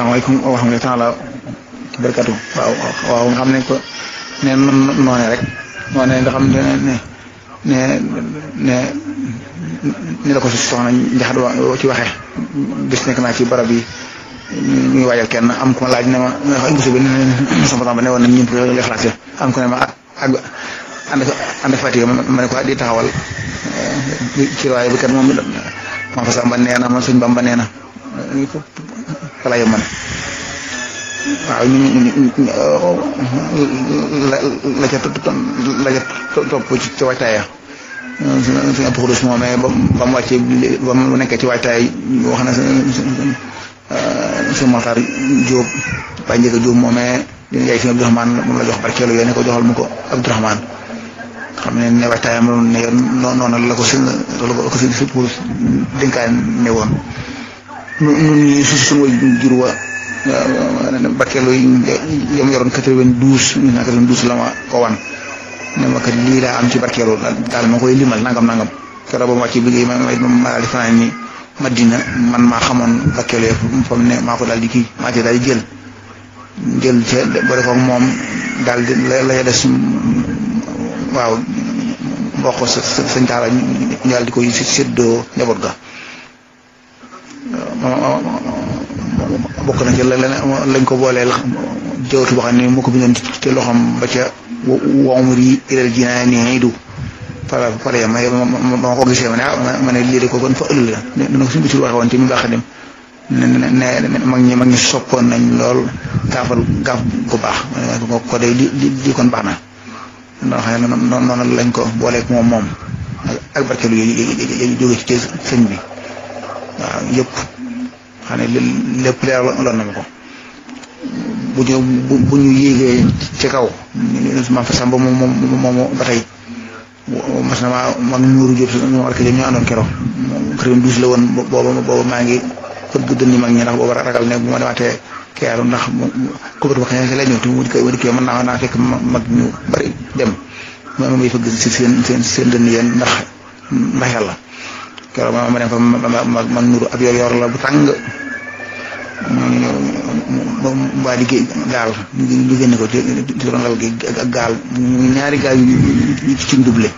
asalaamaaleykum wa rahmatullaahi taala barkatu waaw nga xam ne ko ne noone rek noone nga xam ne la ko soxna Njaxate ci waxe bis nekk naa ci barab yi ñuy waajal kenn am ku ma laaj ne ma gis bi sama tamba ne woon nañ ñëpp la xalaat am ku ne ma ak ànd Fatick ma ne ko di taxawal ci waaye bi kat moom ma fa Samba nee na ma suñ Bamba nee na wala yem man waaw la ca topp ci waajtaaya suñu ëpp xudus moomee ba mu wàccee ba mu nekkee ci waajtaay wax na suñu Maxtaar Jóob ba njëkk a Jóob moomee dina jaay suñu Abdourahmane moom la jox barkeelu yooyu ne ko joxal mu ko Abdourahmane xam ne waajtaayam ne noonu la ko si pour dénkaan ne woon nun ñi suñu way jur wa barkeelu yam yoroon 92 la ma ko wan ne ma kat lii laa am ci barkeelu daal ma koy limal nangam keroog ba mu wàcc bi ma daal di fanaan ni Madina man maa xamoon barkeelu yëpp fa mu ne maa ko daal di kii maa ci daal di jël ca boole ko moom daal di la des waaw mboq sëñ Taala ñu daal di koy séddoo njaboot ga bokk na ci lañ ko booleel jawtu boo xam ne moo ko bindoon ci loxoom ba ca wamri ilal jinaani du pare ma ko gisee ma ne lii de ko kon fa ëllëg la dana ko suñu bisul waxe woon te mi baax dem ne mag ñi soppoon nañ lool gaaf gu baax ko day di kon baax na ndax xam ne noonu lañ ko booleeg moom ak barkeelu yooyu jóge ci sëñ bi waaw yëpp xam ne lépp leer loon na ma ko bu ñu yéegee ci kaw ma fa Samba moom ba tey mas na mag ñuuru jot ñoo arke ñu àndoon kero këram douze la woon booba maa ngi fëgg dënni mag ñi ndax booba ragal ne bu ma demaatee keeru ndax kubatu ba xëy na la ñëw te mu dikkee mën naa fekk mag ñu bari dem ma may fëgg si seen dënn yéen ndax yàlla keroog ma dem fa mag ñuuru ab yor la bu tàng waa liggéey gaal ñu génne ko ci doon lal gi ak gaal ñaari gaal yu ci double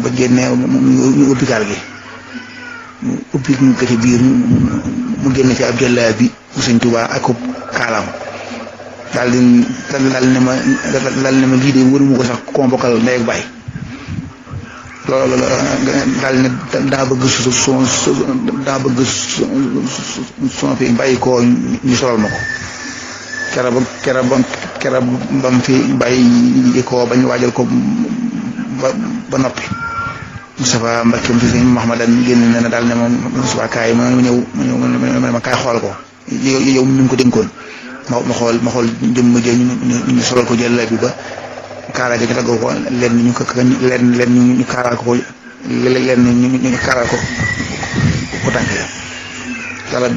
ba génne ñu ubbi gaal gi ubbi ñu ko ci biir mu génne ci ab jëllaa bi bu Sëñ Tuubaa ak kaalaam daal ne ma lii de wëru ko sax ko bokkal ndey ak baay loolu daal ne daa bëgg suma fi bàyyi ko ñu solal ma ko kera ba mu fi bàyyi ko bañ waajal ko ba noppi Moustapha Mbacke mu fi sëñ Mouhamadan génn na daal ne moom Moustapha kaay ma ñëw ma kaay xool ko yow mi ngi ko dénkoon ma xool jëmm jë ñu solal ko jël bi ba kaara gi tagg ko leen ñu kaaral ko ñu kaaral ko tànk yàlla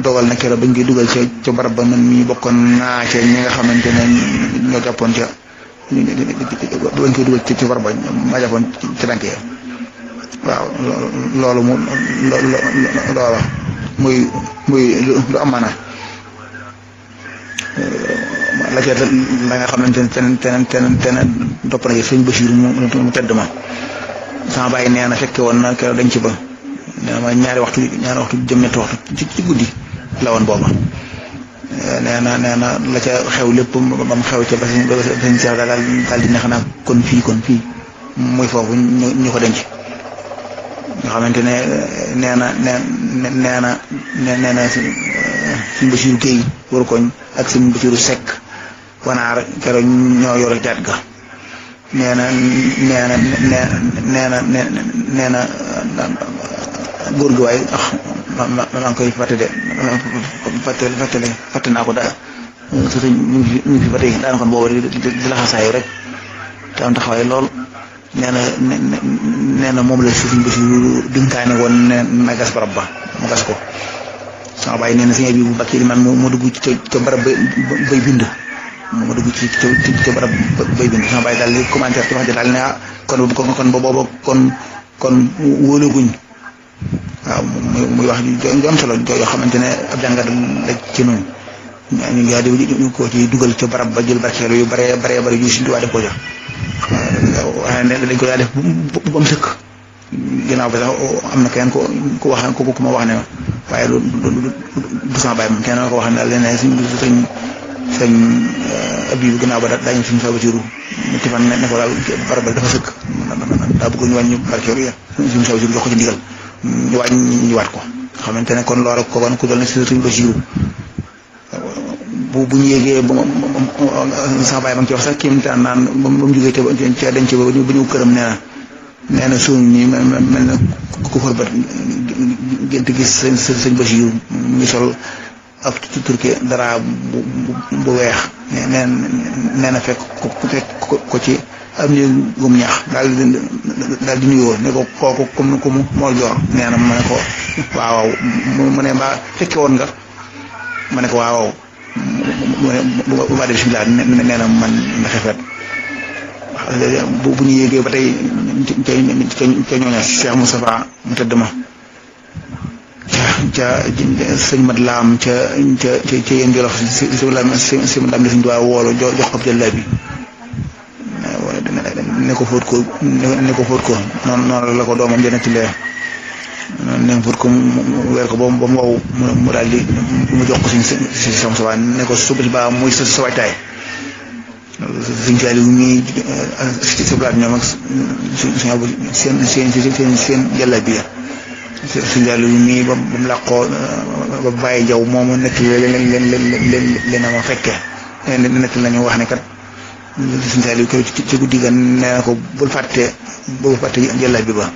dogal na keroog bañ koy dugal ca barab ba man mi bokkoon naa ca ñi nga xamante ne ñoo jàppoon ca bañ koy dugal ca barab ba ma jàppoon ca tànk ya waaw loolu loola muy lu am maana la nga xamante ne ten topp na ci sëñ Bachir mu tedd ma sama bàyyi nee na fekke woon na keroog dañ ci ba nee na ma ñaari waxtu jëm ñetti waxtu ci guddi la woon booba nee na la ca xew lépp ba mu xew ca ba sëñ Cheikh daal di ne xanaa kon fii muy foofu ñu ko denc nga xamante ne nee na sëñ Bachir Guèye war koñ ak sëñ Bachir Seck wanaar keroog ñoo yor jaat ga nee na góor gi waaye maa ngi koy fàtte naa ko daal su sëñ ñu ngi fi ba tey daanaka boobu di laxasaayu rek te am taxawaay lool nee na moom la sëñ Bachir dinkaane woon ne na gas barab ba mu gas ko sama bàyyi nee na sëñ bi bu bakkee man moo dugg ca barab bay bind ma dugg ci barab bay bind sama bàyyi daal di commentaire ci wax ji daal ne kon ba booba kon wóolaguñ waaw muy wax ju am solo yoo xamante ne ab jàngat la ci noonu ñu ngi ñu ko ci dugal ca barab ba jël barkeelu yu bare yu Sëñ Tuubaa def ko jox waaye dañ ko daa def ba mu sëkk ginnaaw ba sax am na kenn ku wax ku ma wax ne waaye du sama bàyyi moom kenn ko wax ne daal leneen sëñ Abibu ginnaaw ba daañu suñu fa basiru ci fan ne ko daal barab ba dafa sëkk daa bëgg ñu wàññi barkeelu ya suñu fa basiru jox ko ci ndigal ñu waat ko xamante ne kon loolu ko kon ku dal ne suñu basiru bu ñu yéegee ba sama bàyyi ma ngi ci wax sax kii taan naan ba mu jógee ca denc ba ñu këram nee na suñ ñi mel na ku xorbat gént gis sëñ Basiru mu ngi sol ab ci turki dara bu weex nee na fekk ko ci am ni gum ñaax daal di nuyoo ne ko kooku comme ku mu moo joor nee na ma ne ko waaw mu ne mbaa fekke woon nga ma ne ko waaw bu ma def bismillah nee na man na xefet bu ñu yéegee ba tey ca ñooña Cheikh Moustapha mu tëdd ma ca sëñ Mat Laam ca yéen Jolof si Laam di suñu doy woolu jox ko jëlla bi ne ko fóot ko noonu la ko doomam jëne ci lee ne fóot ko mu weer ko ba mu wow mu daal di mu jox ko si Cheikh Moustapha ne ko suba si baa muy sa waajtaay suñ caali wu ñuy si blaat ñoom ak seen jàlla bi suñ caali wu ñuy ba mu làqoo ba bàyyi jaw moomu nekk leen ma fekke nekk lañu wax ne kat suñ caali ci guddi ga nee na ko bul fàtte jàlla bi ba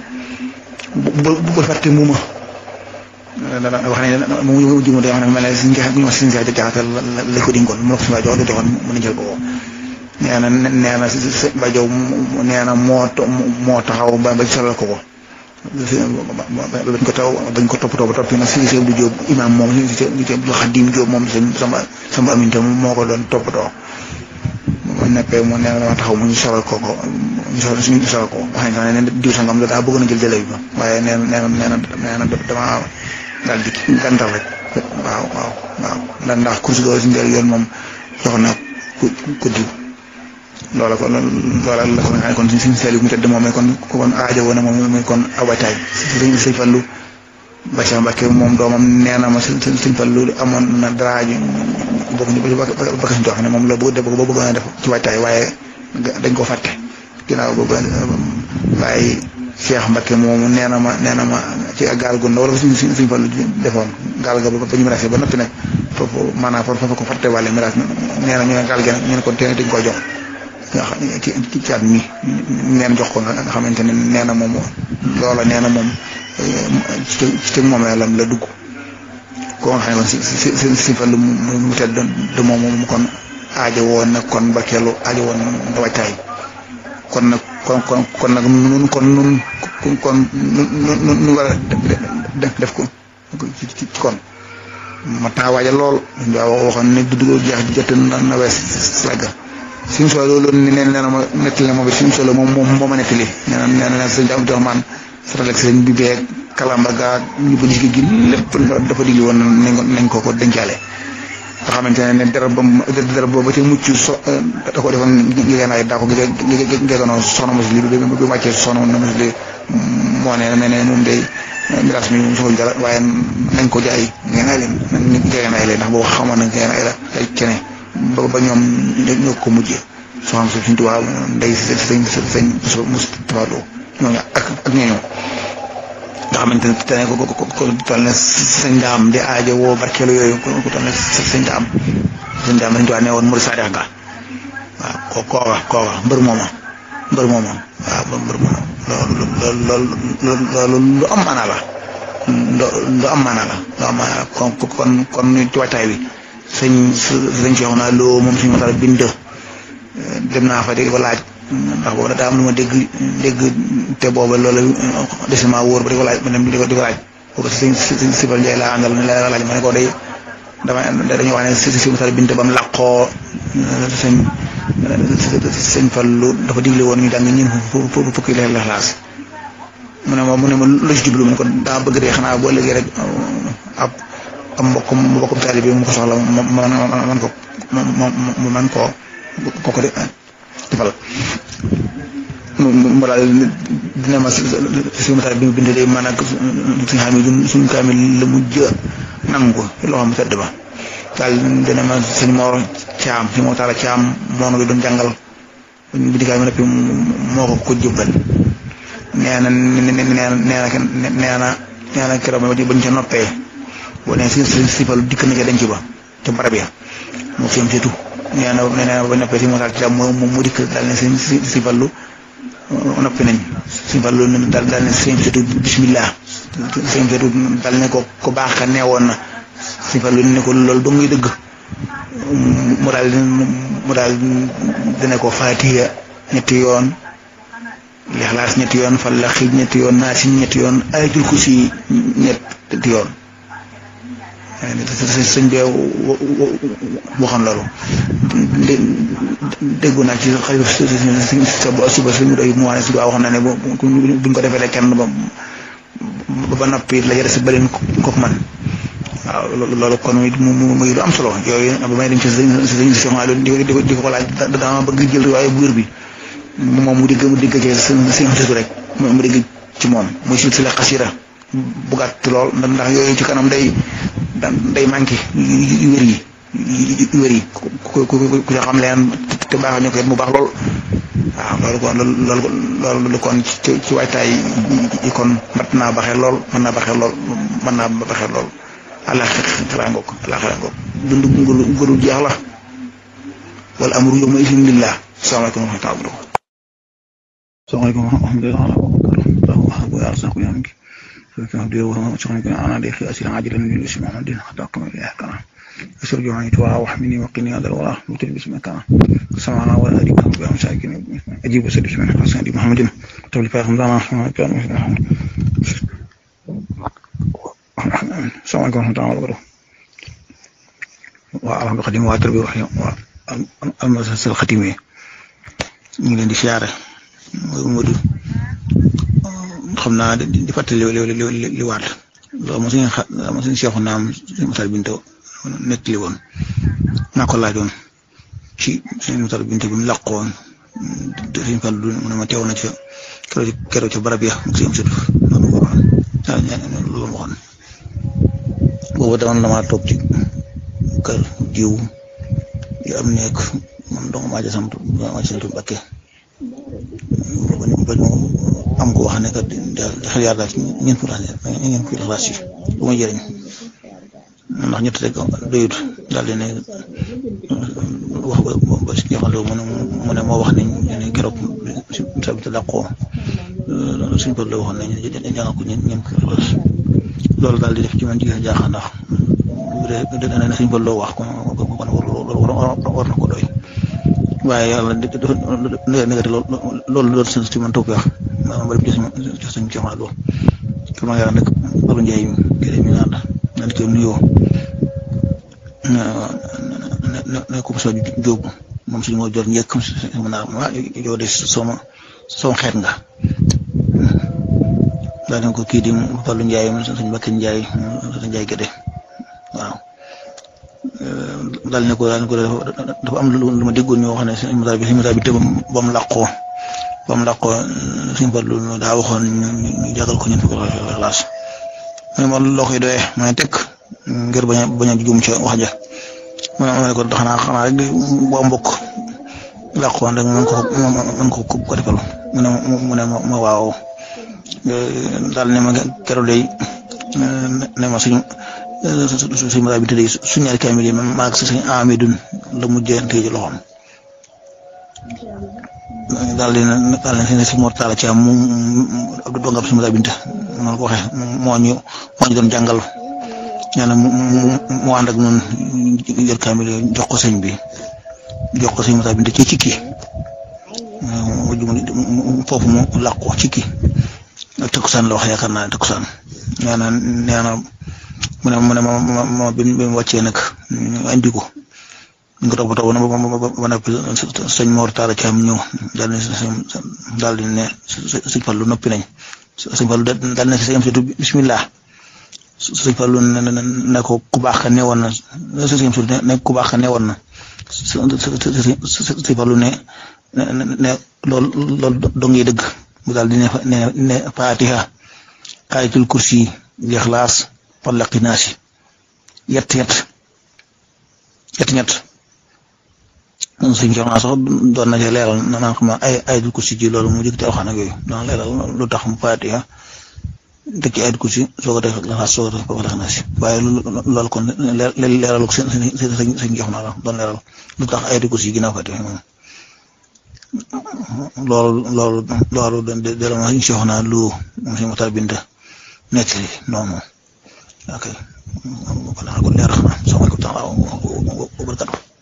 bul fàtte muuma wax ne mu juma day wax ne mel ne suñ saa jaxatal la ko dingoon mu la ko suñu jox lu joxoon mu ne jël ko nee na Bajow nee na moo taxaw ba solal ko bañ ko toppatoo ba toppi nag si bu Jóob imaam moom si Xaadim Jóob moom sama aminte moo ko doon toppatoo mu nekkee mu nee na taxaw mu ñu solal ko ñu solal ko wax nañ ne diw sangam la daa bëgg na jël jële bi ba waaye nee na dama daal di gàntal rek waaw ndax course doo si njël yoon moom jox na ko diw loola la ko nga xam ne kon suñu seel mu tëdd moom kon aajo woon na moom kon awataay sëñ Fallu Bachir Mbacke moom doomam nee na ma sëñ Fallu amoon na dara ji bokk ñu bakka suñu ne moom la bëgg a def ci waajtaay waaye dañ ko fàtte ginnaaw boobu waaye Cheikh Mbacke moomu nee na ma ci gaal gu ndaw wala suñ Fallu defoon gaal ga ba ñu mirase ba noppi nag foofu maanaam foofu ko fàtte wàlle mirage nee na ñu ne gaal gi nag ñu ne kon tey dañ koy jox nga xam ci caat mi neen jox ko nga xamante ne nee na moom loola nee na moom ci moomeelam la dugg koo nga xam ne si Fallu mu tedd de moom kon aajo woon na kon barkeelu aajo woon na wàccaay kon nag nun war a def ko ci kon ma taa waaja lool waaw waxoon ne du dugg jeex di jot na wees sagga suñu solo loolu nee na ma nettali ma ba suñu solo moom ma nettali nee na sëñ Abdourahmane saralek sëñ bi beeg kalamba gaa ñu ko gi lépp dafa digli woon nañ ko dencaale nga xamante ne dara ba ci mucc da ko defoon ngeenaay daa ko geeganoon soxna mosli bi wàccee soxna mosli moo ne moom day miraas mi soxla dara waaye nañ ko jaay ngeenaay leen ngeenaay leen ndax boobu xamoon na ngeenaay la ay cene ba ñoom ñoo ko mujjee soxna si suñu tubaab ndey sëñ Moustapha Lo ñooñu ak ñooñu nga xamante ne tane ko toll ne sëñ daam di aajo woo barkeelu yooyu ko toll ne sëñ daam dañ tuwaa ne woon Murid Saadix nga waaw kooka mbër mooma waaw mbër mooma loolu lu am maanaa la lu am maanaa la kon ci waajtaay bi sëñ Cheikh naa loo moom suñu matala bind dem naa fa di ko laaj ndax boobu daa am lu ma dégg te booba loolu desima wóor ba di ko laaj ma dem di ko laaj boobu sëñ Sibal Ndiaye laa àndal ne la laaj ma ne ko dañuy wax ne si matala bind ba mu làqoo sëñ Fallu dafa digle woon ñu jàng ñun fukki leer Ixlaas mu ne ma lu ci jublu mu ne ko daa bëgg de xanaa boo léegi rek am mbokkum taalibe bi mu ko soxla man koo defal mu daal dina ma suñu mataal bi mu bind day man ak suñu xam yi suñu kaamil la mujj nangu loxo mu tedd ba daal dina ma suñu Mor Caam suñu Mor Talla Caam moo na doon jàngal bind kaamil noppi moo ko jëbbal nee na keroog ma bañ ca noppee boo nee si fal dikk na ca denc ba ca barab ya moo fi am surtout nee na ba noppee si Mor Talla Caam mu dikk daal ne si fallu noppi nañ suñ fallu daal ne sëñ surtout bismillah sëñ surtout daal ne ko baax ka neewoon na suñ fallu ne ko loolu dong ngay dëgg mu daal dina ko Faatiha ñetti yoon Lixlaas ñetti yoon Falaqi ñetti yoon Naasi ñetti yoon Ayatul Kursi ñetti yoon sëñ bee waxoon loolu déggu naa ci xalifa suba suñu doy mu wax ne suba wax na ne buñ ko defee kenn ba noppi la jëre si baleen kook man waaw loolu kon muy lu am solo yooyu ba may dem ci di ko laaj dama bëgg jël waaye bu wér bi moom mu digg ci sëñ xasitu rek mu digg ci moom muy si la xasira bu gàtt lool ndax yooyu ci kanam day manqué wér yi ku xam leen te baax ñu ko mu baax lool waaw loolu kon ci waajtaay yi kon mat naa baxee lool mën naa baxee lool àllaaxira ngoog dund ngulu jeex la wala amru yawma idin lillah salaamaaleykum wa rahmatulah. salaamaaleykum wa rahmatulah. أنا داخل أسير عاجلا من الاسم محمد حتى أقم إليه كنا أسر جوعني توها وحمني وقني هذا الوراه وتلبس مكانه سمعنا ولا أدري كم بهم ساكن أجيب وسلم من حسن محمد تولي فاهم دانا كان السلام عليكم ورحمة الله وبركاته وعلى بقديم واتربي وحي المؤسسة الختيمية من عند شعره ومدو xam naa di fàttali li waat loolu moo suñu seexu naam suñu Matar Binta nettali woon naa ko laajoon ci suñu Matar Binta bi mu làqoon suñu fan lu mu ne ma teew na ca keroog ca barab ya mu si am surtout loolu ma waxoon boobu damaa toog ci kër jiw yu am nekk man dong maa ca sant Mbàkke ba am ko wax ne kat xel yàlla ngeen fi raas yi lu may jëriñ ndax ñett rek doyut daal di ne wax ba si ñëxandoo mu ne moo wax ne keroog sa bi te dàqoo suñ për la waxoon ne jàngal ko ñeen fi raas loolu daal di def ci man ci jaaxa ndax dana ne suñ për loo wax kon war na ko doy waaye yàlla négati loolu ci man toog wax ma bari ci suñu coono lool comme nga nag Balu Ndiaye mi naan ko nuyoo ne ko so jóob moom suñu moo jot njëkk sama naa yow de sama xeet nga daal ko kii di Balu Ndiaye suñu Mbàkke Ndiaye suñu Ndiaye Gédé waaw daal ne ko dafa am lu ma déggoon ñoo xam ne suñu Matar bi te ba mu làqoo suñu Fallu daa waxoon ñu jàngal ko ñun fi ko classe mais moom loo koy doyee ma ne tekk ngir bañ a juum ca wax ja ma ne ko xanaa rek bu am mbokk làqoon rek mën ko defal mu ne ma waaw daal ne ma keroog day ne ma suñu Matar bi tëddee suñu ñaari kaamil yi maa ngi suñu Amidun la mujjee téye ci loxoom daal di si Mor Talla Thiam mu Abdou Dongab suñu Matar Binta noonu ko waxee moo ñu doon jàngal nee na mu ànd ak ñun jël kaamil jox ko sëñ bi jox ko sëñ Matar Binta ci cikki foofu mu làqu cikki takkusaan la wax yaakaar naa takkusaan nee na mu ne ma bi mu wàccee nag ñu andi ko nga toppatoo ba noppi sëñ Mor Talla Thiam ñëw daal di ne sëñ Fallu noppi nañ sëñ Fallu daal ne sëñ am surtout bismillah sëñ Fallu ne ko ku baax ka newoon na sëñ Amsatu ne ku baax ka newoon na sëñ Fallu ne loolu dong yi dëgg mu daal di ne Fatiha ayatul kursi Ixlaas Falaqi Naasi yett suñ jox naa sax doon na ci leeral naan xam ay ayatul kursi ji loolu mu jëkk ci alxaan ak yooyu doon leeral lu tax mu Fatiha teg ci ayatul kursi soo ko def Ixlaas soo ko def Falaqi Naasi waaye loolu kon leeral ko sëñ jox naa la doon leeral lu tax ayatul kursi ginnaaw Fatiha moom loolu dara ma jox naa lu moom si Matar Binta nekk noonu ok kon leer xam naa salaamaaleykum taala wa barakatuh